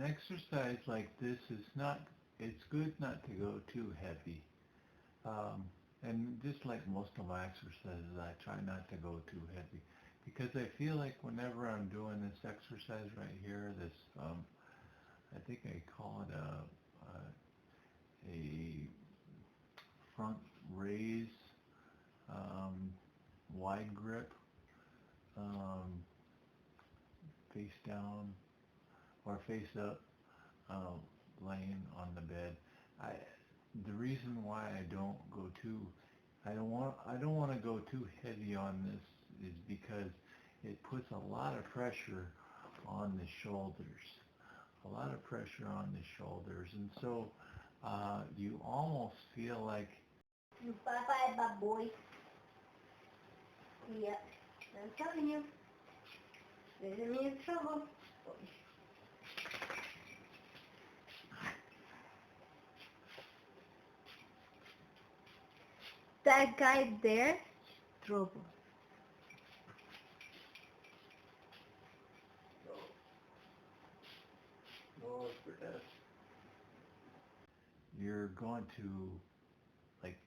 exercise like this is not, it's good not to go too heavy. Um, and just like most of my exercises, I try not to go too heavy because I feel like whenever I'm doing this exercise right here, this, I think I call it a front raise, um, wide grip, um, face down or face up, uh, laying on the bed. I, the reason why I don't want to go too heavy on this is because it puts a lot of pressure on the shoulders, a lot of pressure on the shoulders, and so you almost feel like Bye bye, bad boy. Yeah, I'm telling you, there's me in trouble. That guy there, trouble. you're going to like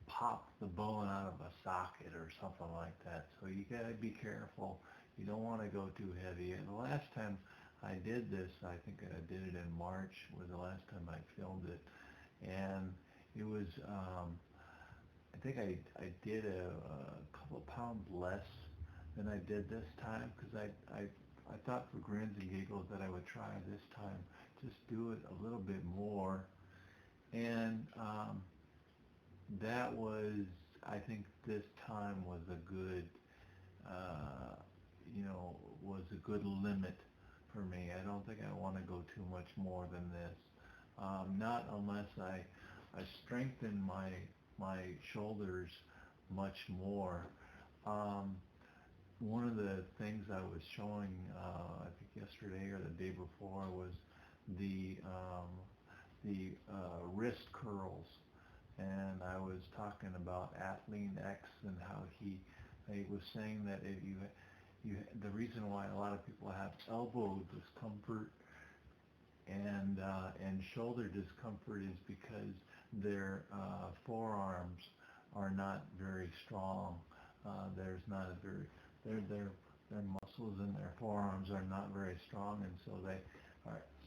pop the bone out of a socket or something like that. So you gotta be careful. You don't want to go too heavy. And the last time I did this, I think I did it in March, was the last time I filmed it. And it was, I think I did a couple of pounds less than I did this time because I thought for grins and giggles that I would try this time, just do it a little bit more. And that was, I think this time was a good, uh, was a good limit for me. I don't think I want to go too much more than this. Not unless I strengthen my shoulders much more. Um, One of the things I was showing, I think yesterday or the day before, was the wrist curls, and I was talking about Athlean X and how he was saying that if you the reason why a lot of people have elbow discomfort and shoulder discomfort is because their forearms are not very strong. There's not a very their muscles in their forearms are not very strong, and so they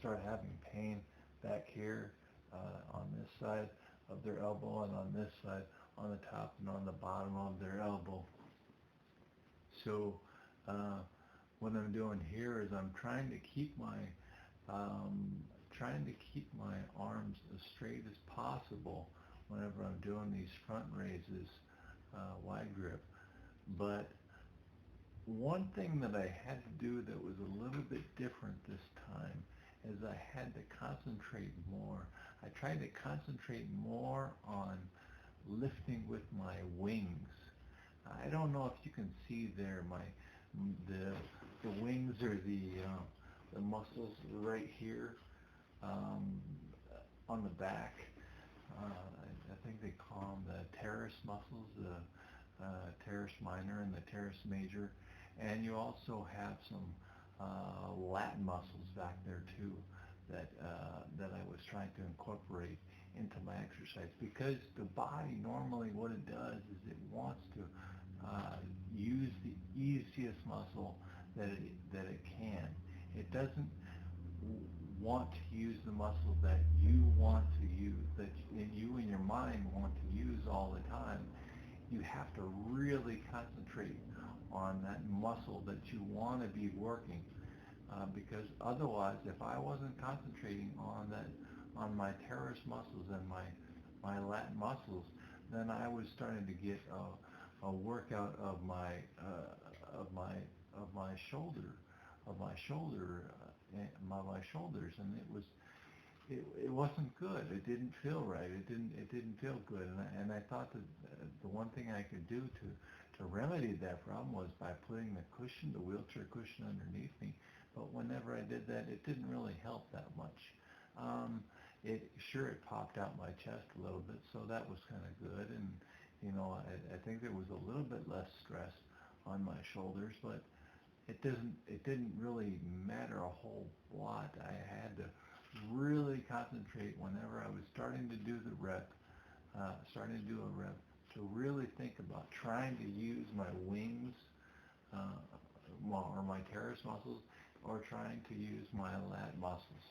start having pain back here on this side of their elbow and on this side, on the top and on the bottom of their elbow. So uh, what I'm doing here is I'm um, trying to keep my arms as straight as possible whenever I'm doing these front raises, wide grip. But one thing that I had to do that was a little bit different this time is I had to concentrate more. I tried to concentrate more on lifting with my wings. I don't know if you can see there, the the wings are the muscles right here, um, on the back. I think they call them the teres muscles, the teres minor and the teres major, and you also have some lat muscles back there too that I was trying to incorporate into my exercise because the body normally what it does is it wants to use the easiest muscle that it can. It doesn't want to use the muscle that you want to use, that you in your mind want to use all the time. You have to really concentrate on that muscle that you want to be working, because otherwise, if I wasn't concentrating on my teres muscles and my lat muscles, then I was starting to get a workout of of my of my shoulder of my shoulder my shoulders, and it wasn't good. It didn't feel right. It didn't feel good, and I thought that the one thing I could do to remedy that problem was by putting the wheelchair cushion underneath me. But whenever I did that, it didn't really help that much. Um, it popped out my chest a little bit, so that was kind of good, and I think there was a little bit less stress on my shoulders, but it didn't really matter a whole lot. I had to concentrate whenever I was starting to do the rep, starting to do a rep, to really think about trying to use my wings or my teres muscles, or trying to use my lat muscles.